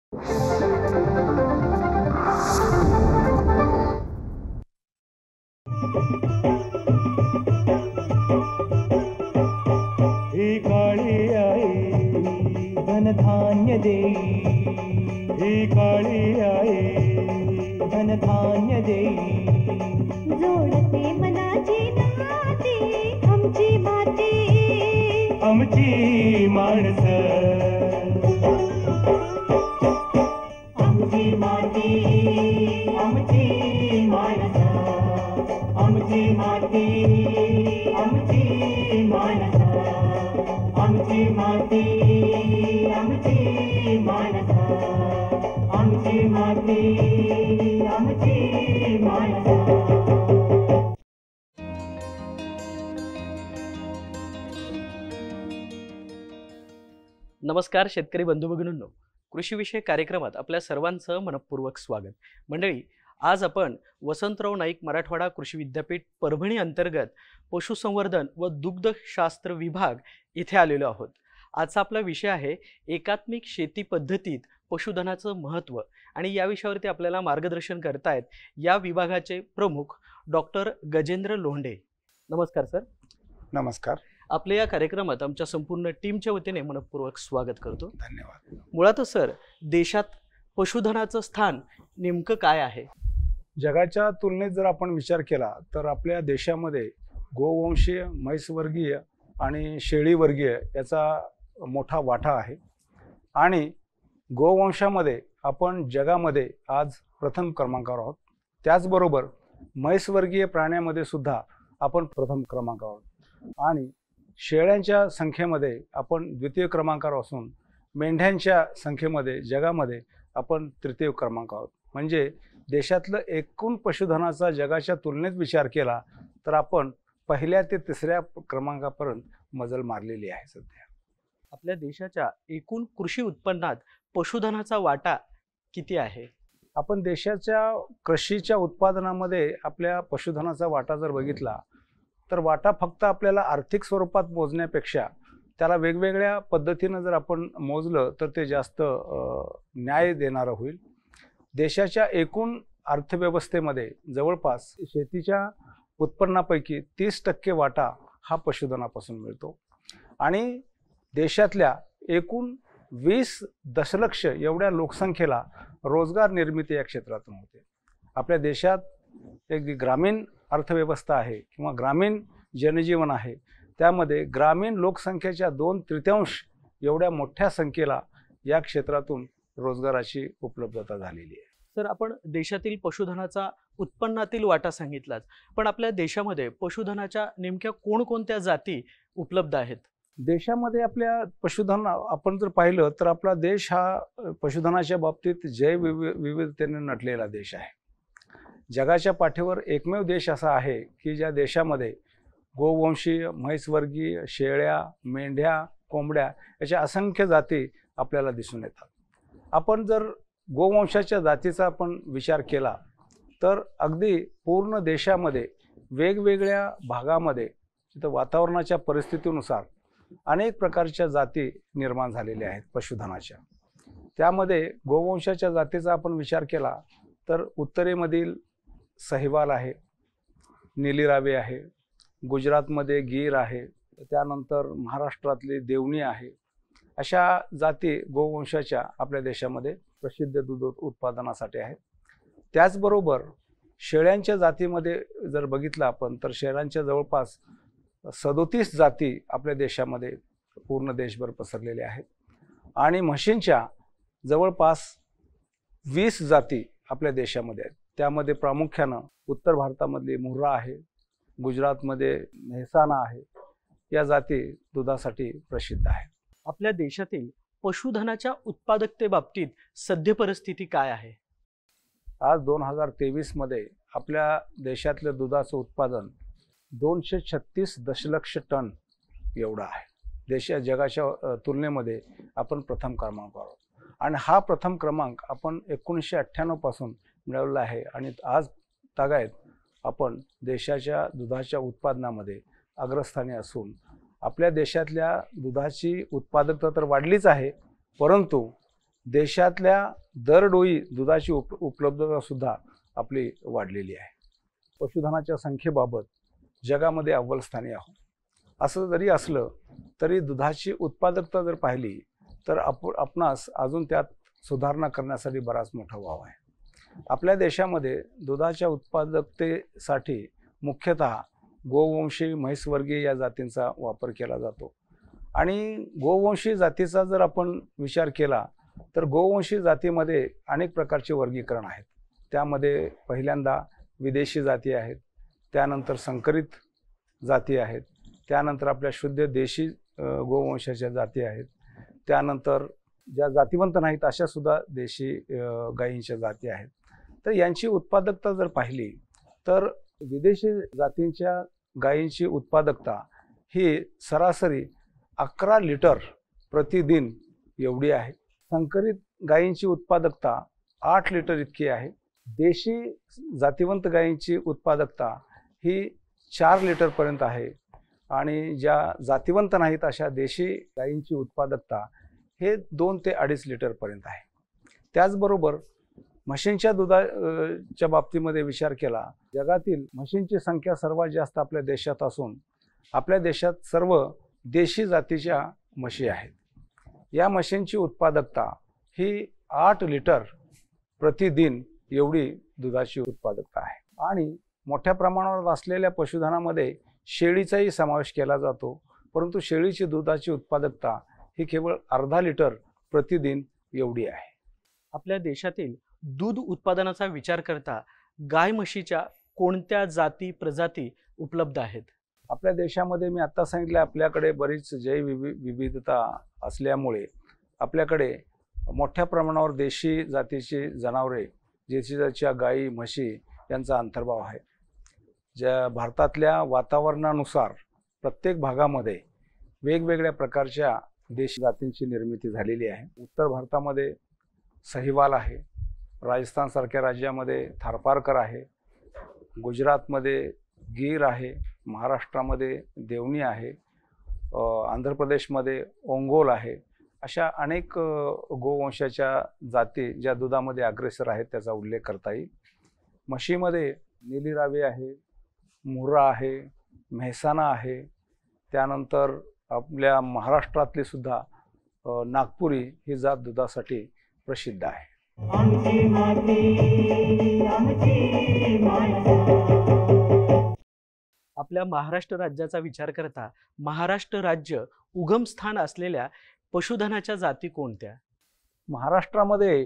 ही काळी आई धनधान्य देई, ही काळी आई धनधान्य देई, जोडते मनाची नाती आमची माती, आमची माणसं, आमची माती, आमची माणसं, आमची माती, आमची माणसं, आमची माती, आमची माणसं, आमची माती, आमची माणसं. नमस्कार शेतकरी बंधू भगिनींनो, कृषीविषयक कार्यक्रमात आपल्या सर्वांचं मनपूर्वक स्वागत. मंडळी, आज आपण वसंतराव नाईक मराठवाडा कृषी विद्यापीठ परभणी अंतर्गत पशुसंवर्धन व दुग्धशास्त्र विभाग इथे आलेलो आहोत. आजचा आपला विषय आहे एकात्मिक शेती पद्धतीत पशुधनाचं महत्त्व, आणि या विषयावरती आपल्याला मार्गदर्शन करतायत या विभागाचे प्रमुख डॉक्टर गजेंद्र लोंढे. नमस्कार सर. नमस्कार. आपल्या या कार्यक्रमात आमच्या संपूर्ण टीमच्या वतीने मनपूर्वक स्वागत करतो. धन्यवाद. मुळातच सर, देशात पशुधनाचं स्थान नेमकं काय आहे? जगाच्या तुलनेत जर आपण विचार केला तर आपल्या देशामध्ये गोवंशीय, म्हैसवर्गीय आणि शेळीवर्गीय याचा मोठा वाटा आहे. आणि गोवंशामध्ये आपण जगामध्ये आज प्रथम क्रमांकावर आहोत. त्याचबरोबर म्हैसवर्गीय प्राण्यामध्ये सुद्धा आपण प्रथम क्रमांकावर आहोत. आणि शेळ्यांच्या संख्येमध्ये आपण द्वितीय क्रमांकावर असून मेंढ्यांच्या संख्येमध्ये जगामध्ये आपण तृतीय क्रमांकावर आहोत. म्हणजे देशातलं एकूण पशुधनाचा जगाच्या तुलनेत विचार केला तर आपण पहिल्या ते तिसऱ्या क्रमांकापर्यंत मजल मारलेली आहे. सध्या आपल्या देशाच्या एकूण कृषी उत्पन्नात पशुधनाचा वाटा किती आहे? आपण देशाच्या कृषीच्या उत्पादनामध्ये आपल्या पशुधनाचा वाटा जर बघितला तर वाटा फक्त आपल्याला आर्थिक स्वरूपात मोजण्यापेक्षा त्याला वेगवेगळ्या पद्धतीनं जर आपण मोजलं तर ते जास्त न्याय देणारं होईल. देशाच्या एकूण अर्थव्यवस्थेमध्ये जवळपास शेतीच्या उत्पन्नापैकी 30% वाटा हा पशुधनापासून मिळतो. आणि देशातल्या एकूण 20 दशलक्ष एवढ्या लोकसंख्येला रोजगार निर्मिती या क्षेत्रातून होते. आपल्या देशात एक ग्रामीण अर्थव्यवस्था आहे किंवा ग्रामीण जनजीवन आहे, त्यामध्ये ग्रामीण लोकसंख्येच्या 2/3 एवढ्या मोठ्या संख्येला या क्षेत्रातून रोजगाराची उपलब्धता झालेली आहे. सर, आपण देशातील पशुधनाचा उत्पन्नातील वाटा सांगितलाच, पण आपल्या देशामध्ये पशुधनाच्या नेमक्या कोणकोणत्या जाती उपलब्ध आहेत? देशामध्ये आपल्या पशुधन आपण जर पाहिलं तर आपला देश हा पशुधनाच्या बाबतीत जैवविविधतेने नटलेला देश आहे. जगाच्या पाठीवर एकमेव देश असा आहे की ज्या देशामध्ये गोवंशीय, म्हैसवर्गीय, शेळ्या, मेंढ्या, कोंबड्या याच्या असंख्य जाती आपल्याला दिसून येतात. आपण जर गोवंशाच्या जातीचा आपण विचार केला तर अगदी पूर्ण देशामध्ये वेगवेगळ्या भागामध्ये तिथं वातावरणाच्या परिस्थितीनुसार अनेक प्रकारच्या जाती निर्माण झालेल्या आहेत पशुधनाच्या. त्यामध्ये गोवंशाच्या जातीचा आपण विचार केला तर उत्तरेमधील सहिवाल आहे, निलीरावी आहे, गुजरातमध्ये गीर आहे, त्यानंतर महाराष्ट्रातली देवणी आहे. अशा जाती गोवंशाच्या आपल्या देशामध्ये प्रसिद्ध दूध उत्पादनासाठी आहेत. त्याचबरोबर शेळ्यांच्या जातीमध्ये जर बघितलं आपण तर शेळ्यांच्या जवळपास 37 जाती आपल्या देशामध्ये पूर्ण देशभर पसरलेल्या आहेत. आणि म्हशींच्या जवळपास 20 जाती आपल्या देशामध्ये आहेत. त्यामध्ये प्रामुख्यानं उत्तर भारतामधली मुर्रा आहे, गुजरातमध्ये मेहसाणा आहे. या जाती दुधासाठी प्रसिद्ध आहेत. आपल्या देशातील पशुधनाच्या उत्पादकतेबाबतीत सध्या परिस्थिती काय आहे? आज 2023 मध्ये आपल्या देशातलं दुधाचं उत्पादन 236 दशलक्ष टन एवढं आहे. जगाच्या तुलनेमध्ये आपण प्रथम क्रमांकावर आहोत. आणि हा प्रथम क्रमांक आपण 1998 पासून मिळवला आहे. आणि आज तागायत आपण देशाच्या दुधाच्या उत्पादनामध्ये अग्रस्थानी असून आपल्या देशातल्या दुधाची उत्पादकता तर वाढलीच आहे, परंतु देशातल्या दरडोई दुधाची उपलब्धता सुद्धा आपली वाढलेली आहे. पशुधनाच्या संख्येबाबत जगामध्ये अव्वल स्थानी आहोत. असं जरी असलं तरी दुधाची उत्पादकता जर पाहिली तर आपणास अजून त्यात सुधारणा करण्यासाठी बराच मोठा वाव आहे. आपल्या देशामध्ये दुधाच्या उत्पादकतेसाठी मुख्यतः गोवंशी म्हैसवर्गीय या जातींचा वापर केला जातो. आणि गोवंशी जातीचा जर आपण विचार केला तर गोवंशी जातीमध्ये अनेक प्रकारचे वर्गीकरण आहेत. त्यामध्ये पहिल्यांदा विदेशी जाती आहेत, त्यानंतर संकरित जाती आहेत, त्यानंतर आपल्या शुद्ध देशी गोवंशाच्या जाती आहेत, त्यानंतर ज्या जातीवंत नाहीत अशा सुद्धा देशी गायींच्या जाती आहेत. तर यांची उत्पादकता जर पाहिली तर विदेशी जातींच्या गायींची उत्पादकता ही सरासरी 11 लिटर प्रतिदिन एवढी आहे. संकरित गायींची उत्पादकता 8 लिटर इतकी आहे. देशी जातीवंत गायींची उत्पादकता ही 4 लिटरपर्यंत आहे. आणि ज्या जातीवंत नाहीत अशा देशी गायींची उत्पादकता हे 2 ते 2.5 लिटरपर्यंत आहे. त्याचबरोबर म्हशींच्या दुधाच्या बाबतीमध्ये विचार केला, जगातील म्हशींची संख्या सर्वात जास्त आपल्या देशात असून आपल्या देशात सर्व देशी जातीच्या म्हशी आहेत. या म्हशींची उत्पादकता ही 8 लिटर प्रतिदिन एवढी दुधाची उत्पादकता आहे. आणि मोठ्या प्रमाणावर असलेल्या पशुधनामध्ये शेळीचाही समावेश केला जातो, परंतु शेळीची दुधाची उत्पादकता ही केवळ 0.5 लिटर प्रतिदिन एवढी आहे. आपल्या देशातील दूध उत्पादनाचा विचार करता गाय म्हशीच्या कोणत्या जाती प्रजाती उपलब्ध आहेत? आपल्या देशामध्ये मी आता सांगितलं आपल्याकडे बरीच जैवविविधता असल्यामुळे आपल्याकडे मोठ्या प्रमाणावर देशी जातीची जनावरे, देशी जातीच्या गायी म्हशी यांचा अंतर्भाव आहे. ज्या भारतातल्या वातावरणानुसार प्रत्येक भागामध्ये वेगवेगळ्या प्रकारच्या देशी जातींची निर्मिती झालेली आहे. उत्तर भारतामध्ये सहिवाल आहे, राजस्थानसारख्या राज्यामध्ये थारपारकर आहे, गुजरातमध्ये गीर आहे, महाराष्ट्रामध्ये देवणी आहे, आंध्र प्रदेशमध्ये ओंगोल आहे. अशा अनेक गोवंशाच्या जाती ज्या दुधामध्ये अग्रेसर आहेत त्याचा उल्लेख करता येईल. म्हशीमध्ये नीली रावी आहे, मुर्रा आहे, मेहसाणा आहे, त्यानंतर आपल्या महाराष्ट्रातली सुद्धा नागपुरी ही जात दुधासाठी प्रसिद्ध आहे. आमची माती आमची माणसं. आपल्या महाराष्ट्र राज्याचा विचार करता महाराष्ट्र राज्य उगमस्थान असलेल्या पशुधनाच्या जाती कोणत्या? महाराष्ट्रामध्ये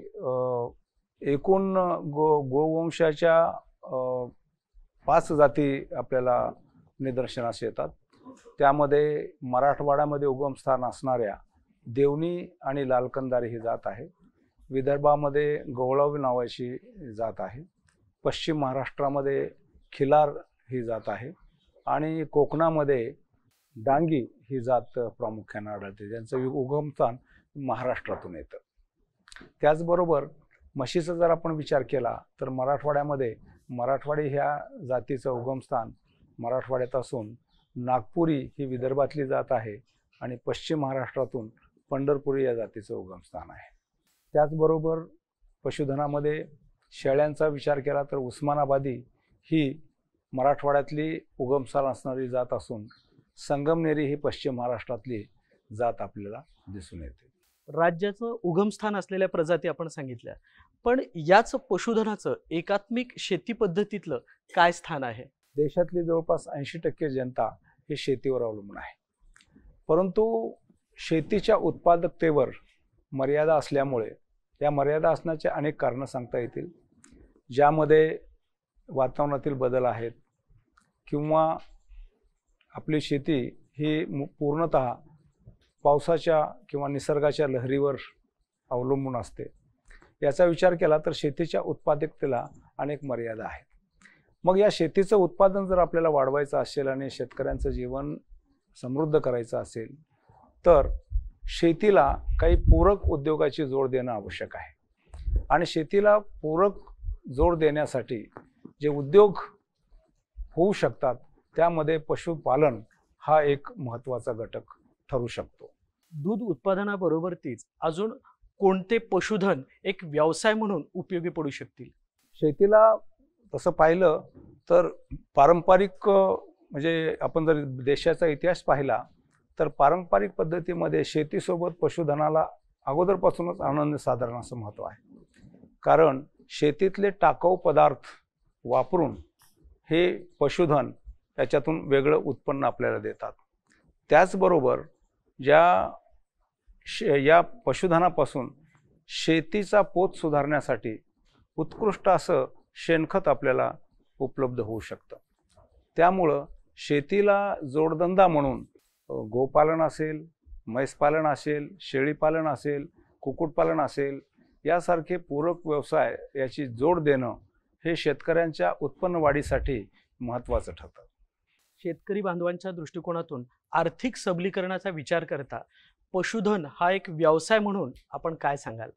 एकूण गोवंशाच्या 5 जाती आपल्याला निदर्शनास येतात. त्यामध्ये मराठवाड्यामध्ये उगमस्थान असणाऱ्या देवणी आणि लालकंदारी ही जात आहे. विदर्भामध्ये गवळावी नावाची जात आहे. पश्चिम महाराष्ट्रामध्ये खिलार ही जात आहे. आणि कोकणामध्ये डांगी ही जात प्रामुख्याने आढळते, ज्यांचं उगमस्थान महाराष्ट्रातून येतं. त्याचबरोबर म्हशीचा जर आपण विचार केला तर मराठवाड्यामध्ये मराठवाडी ह्या जातीचं उगमस्थान मराठवाड्यात असून नागपुरी ही विदर्भातली जात आहे आणि पश्चिम महाराष्ट्रातून पंढरपुरी या जातीचं उगमस्थान आहे. त्याचबरोबर पशुधनामध्ये शेळ्यांचा विचार केला तर उस्मानाबादी ही मराठवाड्यातली उगमस्थान असणारी जात असून संगमनेरी ही पश्चिम महाराष्ट्रातली जात आपल्याला दिसून येते. राज्याचं उगमस्थान असलेल्या प्रजाती आपण सांगितल्या, पण याच पशुधनाचं एकात्मिक शेती पद्धतीतलं काय स्थान आहे? देशातली जवळपास 80% जनता ही शेतीवर अवलंबून आहे. परंतु शेतीच्या उत्पादकतेवर मर्यादा असल्यामुळे या मर्यादा असण्याचे अनेक कारणं सांगता येतील, ज्यामध्ये वातावरणातील बदल आहेत किंवा आपली शेती ही पूर्णतः पावसाच्या किंवा निसर्गाच्या लहरीवर अवलंबून असते. याचा विचार केला तर शेतीच्या उत्पादकतेला अनेक मर्यादा आहेत. मग या शेतीचं उत्पादन जर आपल्याला वाढवायचं असेल आणि शेतकऱ्यांचं जीवन समृद्ध करायचं असेल तर शेतीला काही पूरक उद्योगाची जोड देणं आवश्यक आहे. आणि शेतीला पूरक जोड देण्यासाठी जे उद्योग होऊ शकतात त्यामध्ये पशुपालन हा एक महत्त्वाचा घटक ठरू शकतो. दूध उत्पादनाबरोबरतीच अजून कोणते पशुधन एक व्यवसाय म्हणून उपयोगी पडू शकतील? शेतीला तसं पाहिलं तर पारंपरिक म्हणजे आपण जर देशाचा इतिहास पाहिला तर पारंपरिक पद्धतीमध्ये शेतीसोबत पशुधनाला अगोदरपासूनच अनन्य साधारण असं महत्त्व आहे. कारण शेतीतले टाकाऊ पदार्थ वापरून हे पशुधन त्याच्यातून वेगळं उत्पन्न आपल्याला देतात. त्याचबरोबर या पशुधनापासून शेतीचा पोत सुधारण्यासाठी उत्कृष्ट असं शेणखत आपल्याला उपलब्ध होऊ शकतं. त्यामुळं शेतीला जोडधंदा म्हणून गोपालन असेल, म्हैसपालन असेल, शेळीपालन असेल, कुक्कुटपालन असेल यासारखे पूरक व्यवसाय याची जोड देणं हे शेतकऱ्यांच्या उत्पन्न वाढीसाठी महत्त्वाचं ठरतं. शेतकरी बांधवांच्या दृष्टिकोनातून आर्थिक सबलीकरणाचा विचार करता पशुधन हा एक व्यवसाय म्हणून आपण काय सांगाल?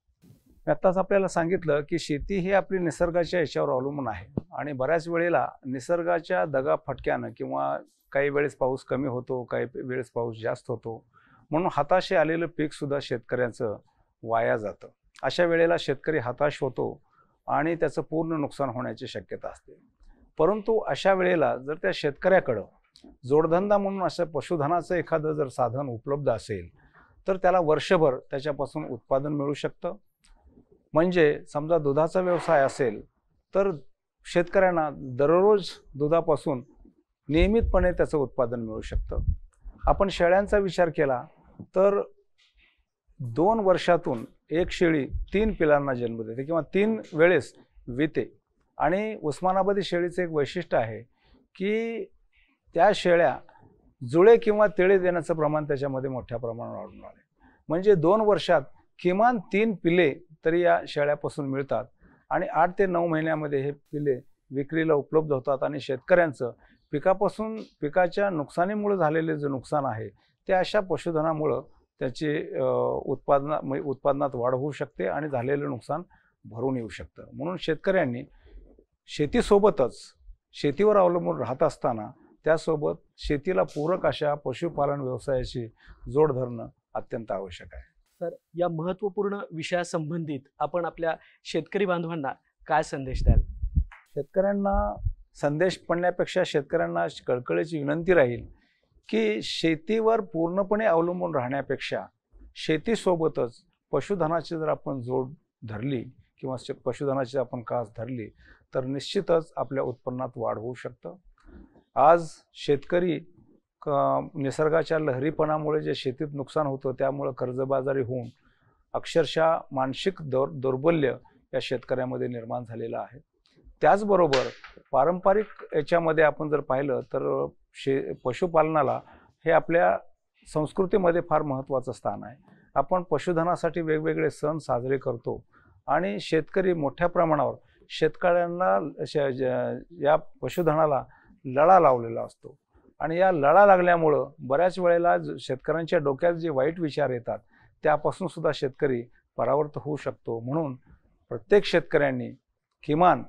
आत्ताच आपल्याला सांगितलं की शेती ही आपली निसर्गाच्या याच्यावर अवलंबून आहे आणि बऱ्याच वेळेला निसर्गाच्या दगाफटक्यानं किंवा काही वेळेस पाऊस कमी होतो, काही वेळेस पाऊस जास्त होतो, म्हणून हाताशी आलेलं पीकसुद्धा शेतकऱ्यांचं वाया जातं. अशा वेळेला शेतकरी हताश होतो आणि त्याचं पूर्ण नुकसान होण्याची शक्यता असते. परंतु अशा वेळेला जर त्या शेतकऱ्याकडं जोडधंदा म्हणून असं पशुधनाचं एखादं जर साधन उपलब्ध असेल तर त्याला वर्षभर त्याच्यापासून उत्पादन मिळू शकतं. म्हणजे समजा दुधाचा व्यवसाय असेल तर शेतकऱ्यांना दररोज दुधापासून नियमितपणे त्याचं उत्पादन मिळू शकतं. आपण शेळ्यांचा विचार केला तर 2 वर्षातून एक शेळी 3 पिलांना जन्म देते किंवा 3 वेळेस विते. आणि उस्मानाबादी शेळीचं एक वैशिष्ट्य आहे की त्या शेळ्या जुळे किंवा तेळे देण्याचं प्रमाण त्याच्यामध्ये मोठ्या प्रमाणावर वाढून आले. म्हणजे 2 वर्षात किमान 3 पिले तरी या शेळ्यापासून मिळतात आणि 8 ते 9 महिन्यामध्ये हे पिले विक्रीला उपलब्ध होतात आणि शेतकऱ्यांचं पिकाच्या नुकसानीमुळे झालेले जे नुकसान आहे ते अशा पशुधनामुळं त्याचे उत्पादनात वाढ होऊ शकते आणि झालेलं नुकसान भरून येऊ शकतं. म्हणून शेतकऱ्यांनी शेतीसोबतच शेतीवर अवलंबून राहत असताना त्यासोबत शेतीला पूरक अशा पशुपालन व्यवसायाची जोड धरणं अत्यंत आवश्यक आहे. तर या महत्त्वपूर्ण विषयासंबंधित आपण आपल्या शेतकरी बांधवांना काय संदेश द्याल? शेतकऱ्यांना संदेश पडण्यापेक्षा शेतकऱ्यांना कळकळीची विनंती राहील की शेतीवर पूर्णपणे अवलंबून राहण्यापेक्षा शेतीसोबतच पशुधनाची जर आपण जोड धरली किंवा पशुधनाची आपण कास धरली तर निश्चितच आपल्या उत्पन्नात वाढ होऊ शकतं. आज शेतकरी निसर्गाच्या लहरीपणामुळे जे शेतीत नुकसान होतं त्यामुळे कर्जबाजारी होऊन अक्षरशः मानसिक दौर्बल्य या शेतकऱ्यामध्ये निर्माण झालेलं आहे. त्याचबरोबर पारंपरिक याच्यामध्ये आपण जर पाहिलं तर पशुपालनाला हे आपल्या संस्कृतीमध्ये फार महत्त्वाचं स्थान आहे. आपण पशुधनासाठी वेगवेगळे सण साजरे करतो आणि शेतकरी मोठ्या प्रमाणावर शेतकऱ्यांना या पशुधनाला लळा लावलेला असतो आणि या लळा लागल्यामुळं बऱ्याच वेळेला शेतकऱ्यांच्या डोक्यात जे वाईट विचार येतात त्यापासून सुद्धा शेतकरी परावृत्त होऊ शकतो. म्हणून प्रत्येक शेतकऱ्यांनी किमान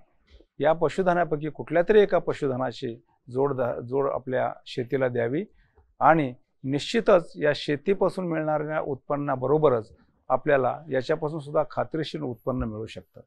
या पशुधनापैकी कुठल्या तरी एका पशुधनाची जोड आपल्या शेतीला द्यावी आणि निश्चितच या शेतीपासून मिळणाऱ्या उत्पन्नाबरोबरच आपल्याला याच्यापासून सुद्धा खात्रीशीर उत्पन्न मिळू शकतं.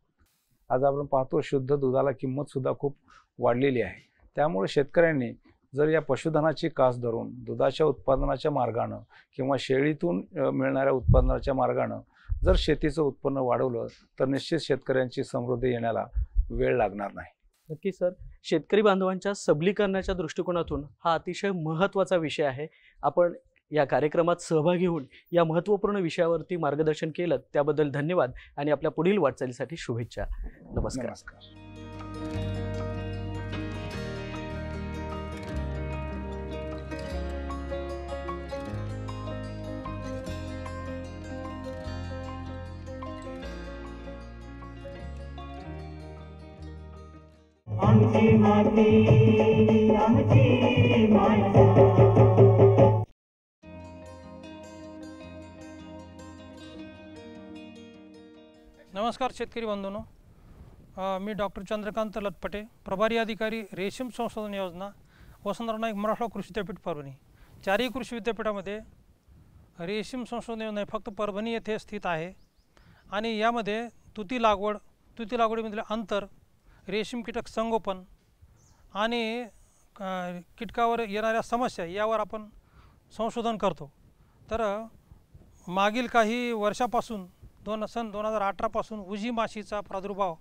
आज आपण पाहतो शुद्ध दुधाला किंमत सुद्धा खूप वाढलेली आहे. त्यामुळे शेतकऱ्यांनी जर या पशुधनाची कास धरून दुधाच्या उत्पादनाच्या मार्गानं किंवा शेळीतून मिळणाऱ्या उत्पादनाच्या मार्गानं जर शेतीचं उत्पन्न वाढवलं तर निश्चित शेतकऱ्यांची समृद्धी येण्याला वेळ लागणार नाही. नक्की सर, शेतकरी बांधवांच्या सबलीकरणाच्या दृष्टिकोनातून हा अतिशय महत्त्वाचा विषय आहे. आपण या कार्यक्रमात सहभागी होऊन या महत्त्वपूर्ण विषयावरती मार्गदर्शन केलं त्याबद्दल धन्यवाद आणि आपल्या पुढील वाटचालीसाठी शुभेच्छा. नमस्कार. आमची माती आमची माणसं. नमस्कार शेतकरी बंधूंनो, मी डॉक्टर चंद्रकांत लतपटे, प्रभारी अधिकारी रेशीम संशोधन योजना, वसंतराव नाईक मराठवाडा कृषी विद्यापीठ परभणी. चारही कृषी विद्यापीठामध्ये रेशीम संशोधन योजना फक्त परभणी येथे स्थित आहे आणि यामध्ये तुती लागवडीमधले अंतर, रेशीम कीटक संगोपन आणि कीटकावर येणाऱ्या समस्या यावर आपण संशोधन करतो. तर मागील काही वर्षापासून सन 2018पासून उजी माशीचा प्रादुर्भाव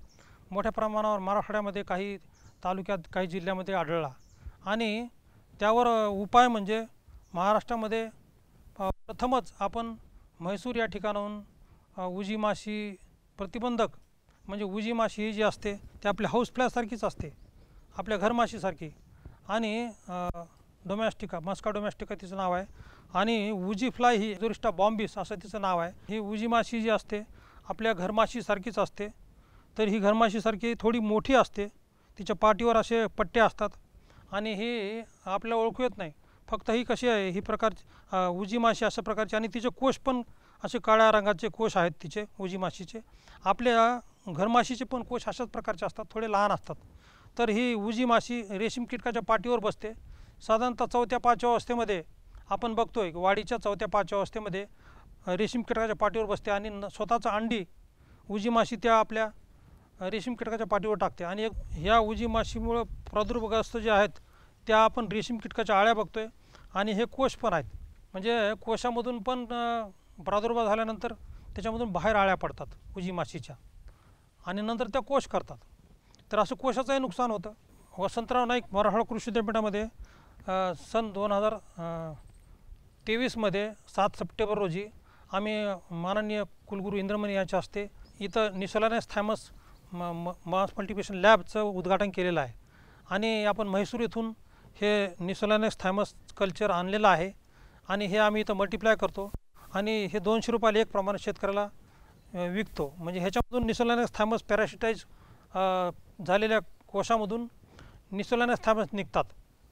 मोठ्या प्रमाणावर मराठवाड्यामध्ये, काही तालुक्यात, काही जिल्ह्यामध्ये आढळला आणि त्यावर उपाय म्हणजे महाराष्ट्रामध्ये प्रथमच आपण म्हैसूर या ठिकाणाहून उजी माशी प्रतिबंधक, म्हणजे उजी माशी ही जी असते ती आपल्या हाऊस फ्लायसारखीच असते, आपल्या घरमाशीसारखी, आणि डोमॅस्टिका, मस्का डोमॅस्टिका तिचं नाव आहे, आणि उजी फ्लाय ही एझोरिस्टा बॉम्बिस असं तिचं नाव आहे. ही उजी माशी जी असते आपल्या घरमाशीसारखीच असते. तर ही घरमाशीसारखी थोडी मोठी असते, तिच्या पाठीवर असे पट्टे असतात आणि ही आपल्याला ओळखू येत नाही. फक्त ही कशी आहे, ही प्रकारची उजी माशी अशा प्रकारची, आणि तिचे कोश पण असे काळ्या रंगाचे कोश आहेत तिचे उजी माशीचे. आपल्या घरमाशीचे पण कोश अशाच प्रकारचे असतात, थोडे लहान असतात. तर ही उजी माशी रेशीम कीटकाच्या पाठीवर बसते. साधारणतः 4थ्या-5व्या अवस्थेमध्ये आपण बघतोय, वाढीच्या 4थ्या-5व्या अवस्थेमध्ये रेशीम कीटकाच्या पाठीवर बसते आणि स्वतःचा अंडी उजी माशी त्या आपल्या रेशीम कीटकाच्या पाठीवर टाकते. आणि ह्या उजी माशीमुळं प्रादुर्भावग्रस्त जे आहेत त्या आपण रेशीम कीटकाच्या आळ्या बघतोय, आणि हे कोश पण आहेत, म्हणजे कोशामधून पण प्रादुर्भाव झाल्यानंतर त्याच्यामधून बाहेर आळ्या पडतात उजी माशीच्या, आणि नंतर त्या कोश करतात. तर असं कोशाचंही नुकसान होतं. वसंतराव नाईक मराठवाडा कृषी विद्यापीठामध्ये सन 2023मध्ये 7 सप्टेंबर रोजी आम्ही माननीय कुलगुरू इंद्रमणी यांच्या हस्ते इथं निसोलानस थायमस मास मल्टिप्लिकेशन लॅबचं उद्घाटन केलेलं आहे. आणि आपण म्हैसूर इथून हे निसोलानस थायमस कल्चर आणलेलं आहे, आणि हे आम्ही इथं मल्टिप्लाय करतो, आणि हे 200 रुपयाला एक प्रमाणे शेतकऱ्याला विकतो. म्हणजे ह्याच्यामधून निसोलानस थायमस पॅरासिटाईज झालेल्या कोशामधून निसोलानस थायमस निघतात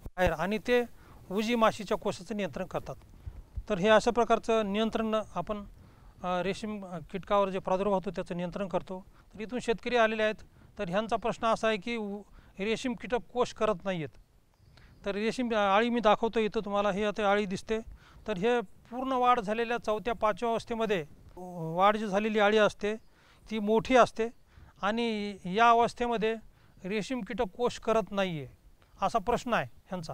बाहेर, आणि ते उजी माशीच्या कोशाचं नियंत्रण करतात. तर हे अशा प्रकारचं नियंत्रण आपण रेशीम कीटकावर जे प्रादुर्भाव होतो त्याचं नियंत्रण करतो. तर इथून शेतकरी आलेले आहेत. तर ह्यांचा प्रश्न असा आहे की रेशीम कीटक कोश करत नाही आहेत. तर रेशीम आळी मी दाखवतो इथं तुम्हाला, ही आता आळी दिसते. तर हे पूर्ण वाढ झालेल्या 4थ्या-5व्या अवस्थेमध्ये वाढ जी झालेली आळी असते ती मोठी असते, आणि या अवस्थेमध्ये रेशीम कीटक कोश करत नाही आहे असा प्रश्न आहे ह्यांचा.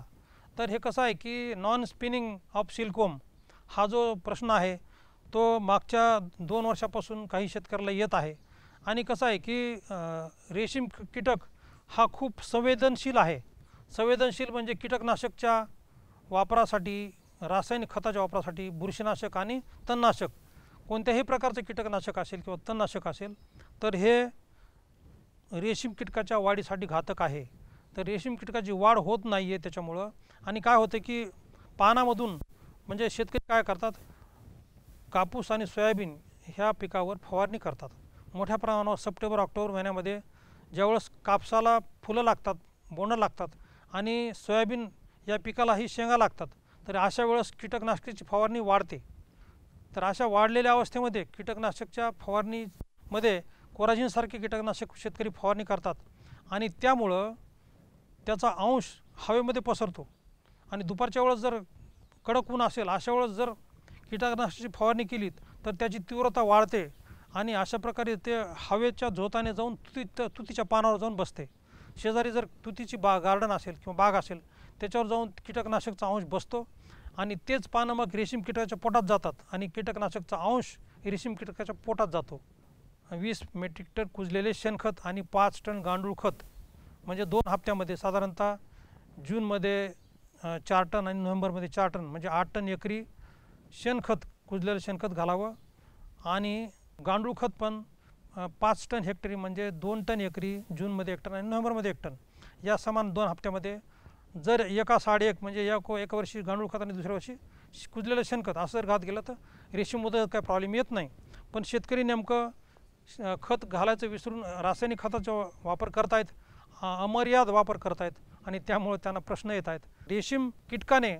तर हे कसं आहे की नॉन स्पिनिंग ऑफ सिल्कवॉर्म हा जो प्रश्न आहे तो मागच्या 2 वर्षापासून काही शेतकऱ्याला येत आहे. आणि कसं आहे की रेशीम कीटक हा खूप संवेदनशील आहे. संवेदनशील म्हणजे कीटकनाशकच्या वापरासाठी, रासायनिक खताच्या वापरासाठी, बुरशीनाशक आणि तणनाशक, कोणत्याही प्रकारचं कीटकनाशक असेल किंवा तणनाशक असेल तर हे रेशीम कीटकाच्या वाढीसाठी घातक आहे. तर रेशीम कीटकाची वाढ होत नाही आहे त्याच्यामुळं. आणि काय होतं की पानामधून, म्हणजे शेतकरी काय करतात, कापूस आणि सोयाबीन ह्या पिकावर फवारणी करतात मोठ्या प्रमाणावर. सप्टेंबर-ऑक्टोबर महिन्यामध्ये ज्यावेळेस कापसाला फुलं लागतात, बोंडं लागतात, आणि सोयाबीन या पिकालाही शेंगा लागतात, तर अशा वेळेस कीटकनाशकाची फवारणी वाढते. तर अशा वाढलेल्या अवस्थेमध्ये कीटकनाशकच्या फवारणीमध्ये कोराजिनसारखे कीटकनाशक शेतकरी फवारणी करतात, आणि त्यामुळं त्याचा अंश हवेमध्ये पसरतो. आणि दुपारच्या वेळेस जर कडक ऊन असेल अशा वेळेस जर कीटकनाशकाची फवारणी केली तर त्याची तीव्रता वाढते, आणि अशा प्रकारे ते हवेच्या झोताने जाऊन तुतीच्या पानावर जाऊन बसते. शेजारी जर तुतीची गार्डन असेल किंवा बाग असेल त्याच्यावर जाऊन कीटकनाशकचा अंश बसतो, आणि तेच पानं मग रेशीम कीटकाच्या पोटात जातात, आणि कीटकनाशकचा अंश रेशीम कीटकाच्या पोटात जातो. 20 मेट्रिक टन कुजलेले शेणखत आणि 5 टन गांडूळ खत, म्हणजे 2 हप्त्यामध्ये साधारणतः जूनमध्ये 4 टन आणि नोव्हेंबरमध्ये 4 टन, म्हणजे 8 टन एकरी शेणखत, कुजलेलं शेणखत घालावं. आणि गांडूळ खत पण 5 टन हेक्टरी, म्हणजे 2 टन एकरी, जूनमध्ये 1 टन आणि नोव्हेंबरमध्ये 1 टन, या समान 2 हप्त्यामध्ये. जर एका 1.5 म्हणजे एका वर्षी गांडूळ खत आणि दुसऱ्या वर्षी कुजलेलं शेणखत असं जर घात गेलं तर रेशीममध्ये काय प्रॉब्लेम येत नाही. पण शेतकरी नेमकं खत घालायचं विसरून रासायनिक खताचा वापर करतायत, अमर्याद वापर करतायत, आणि त्यामुळे त्यांना प्रश्न येत आहेत. रेशीम कीटकाने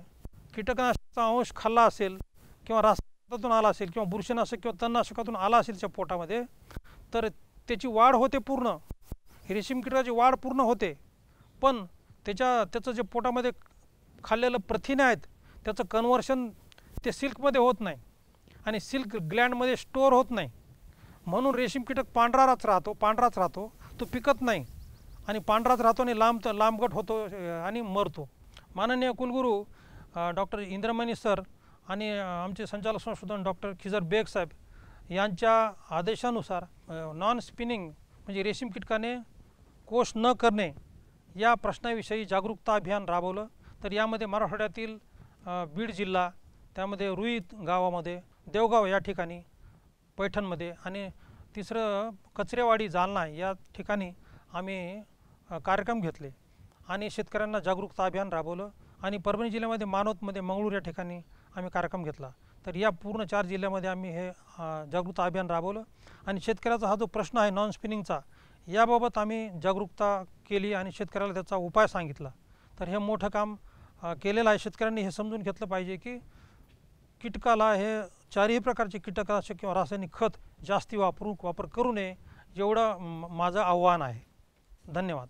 कीटकनाशकाचा अंश खाल्ला असेल किंवा रासायनिक खतातून आला असेल किंवा बुरशीनाशक किंवा तणनाशकातून आला असेल त्या पोटामध्ये, तर त्याची वाढ होते पूर्ण, रेशीम कीटकाची वाढ पूर्ण होते, पण त्याचं जे पोटामध्ये खाल्लेलं प्रथिने आहेत त्याचं कन्व्हर्शन ते सिल्कमध्ये होत नाही, आणि सिल्क ग्लँडमध्ये स्टोअर होत नाही. म्हणून रेशीम कीटक पांढराच राहतो, तो पिकत नाही आणि पांढराच राहतो आणि लांबगट होतो आणि मरतो. माननीय कुलगुरू डॉक्टर इंद्रमणी सर आणि आमचे संचालक संशोधन डॉक्टर खिजर बेग साहेब यांच्या आदेशानुसार नॉन स्पिनिंग म्हणजे रेशीम कीटकाने कोश न करणे या प्रश्नाविषयी जागरूकता अभियान राबवलं. तर यामध्ये मराठवाड्यातील बीड जिल्हा, त्यामध्ये रुई गावामध्ये, देवगाव या ठिकाणी, पैठणमध्ये आणि तिसरं कचरेवाडी जालना या ठिकाणी आम्ही कार्यक्रम घेतले आणि शेतकऱ्यांना जागरूकता अभियान राबवलं. आणि परभणी जिल्ह्यामध्ये मानवतमध्ये मंगळूर या ठिकाणी आम्ही कार्यक्रम घेतला. तर या पूर्ण 4 जिल्ह्यामध्ये आम्ही हे जागरूकता अभियान राबवलं आणि शेतकऱ्याचा हा जो प्रश्न आहे नॉन स्पिनिंगचा, याबाबत आम्ही जागरूकता केली आणि शेतकऱ्याला त्याचा उपाय सांगितला. तर हे मोठं काम केलेलं आहे. शेतकऱ्यांनी हे समजून घेतलं पाहिजे की कीटकाला हे 4ही प्रकारचे कीटकनाशक किंवा रासायनिक खत जास्ती वापर करू नये, एवढं माझं आव्हान आहे. धन्यवाद.